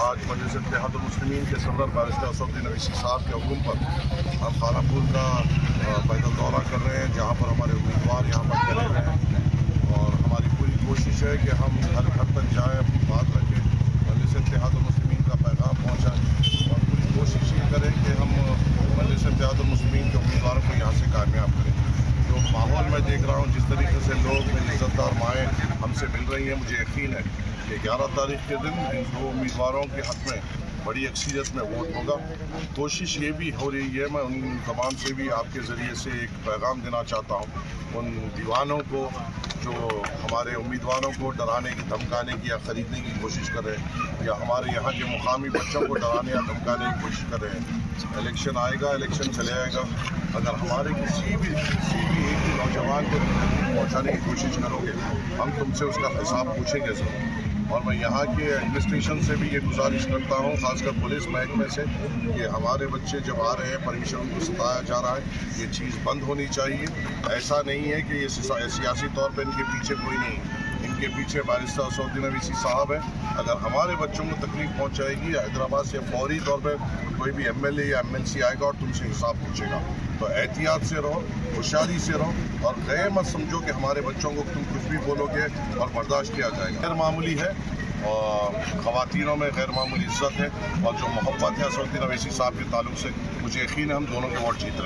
आज मजलिस इत्तेहादुल मुस्लिमीन के सदर बारिस्टर असदुद्दीन अवैसी साहब के हुक्म पर हम खानापुर का पैदल दौरा कर रहे हैं, जहाँ पर हमारे उम्मीदवार यहाँ पर खड़े हुए हैं और हमारी पूरी कोशिश है कि हम हर घर तक जाएँ, अपनी बात रखें, मजलिस इत्तेहादुल मुस्लिमीन का पैगाम पहुँचाएँ और पूरी कोशिश ये करें कि हम मजलिस इत्तेहादुल मुस्लिमीन के उम्मीदवारों को यहाँ से कामयाब करें। जो माहौल मैं देख रहा हूँ, जिस तरीके से लोग मेरी इज्जतदार माएँ हमसे मिल रही हैं, मुझे यकीन है कि 11 तारीख के दिन इन दो उम्मीदवारों के हक़ में बड़ी अक्सरियत में वोट होगा। कोशिश ये भी हो रही है, मैं उन तमाम से भी आपके ज़रिए से एक पैगाम देना चाहता हूँ, उन दीवानों को जो हमारे उम्मीदवारों को डराने की, धमकाने की या ख़रीदने की कोशिश कर रहे हैं, या हमारे यहाँ के मुकामी बच्चों को डराने या धमकाने की कोशिश कर रहे हैं। इलेक्शन आएगा, इलेक्शन चले आएगा, अगर हमारे किसी भी एक ही नौजवान को पहुँचाने की कोशिश करोगे, हम तुमसे उसका हिसाब पूछेंगे ज़रूर। और मैं यहाँ के एडमिनिस्ट्रेशन से भी ये गुजारिश करता हूँ, खासकर पुलिस महकमे से, कि हमारे बच्चे जब आ रहे हैं, परमिशन उनको सताया जा रहा है, ये चीज़ बंद होनी चाहिए। ऐसा नहीं है कि ये सियासी तौर पर इनके पीछे कोई नहीं, इनके पीछे बारिस्टर असदुद्दीन अवैसी साहब है। अगर हमारे बच्चों को तकलीफ पहुँचाएगी, हैदराबाद से फौरी तौर पर कोई भी MLA या MLC आएगा और तुमसे हिसाब पूछेगा। तो एहतियात से रहो, होशियारी से रहो और गए मत समझो कि हमारे बच्चों को तुम कुछ भी बोलोगे और बर्दाश्त किया जाएगा। गैर मामूली है और ख़वातीनों में गैर मामूली इज्जत है और जो मोहब्बत है असदुद्दीन अवैसी साहब के ताल्लुक से, मुझे यकीन है हम दोनों के वोट जीत रहे हैं।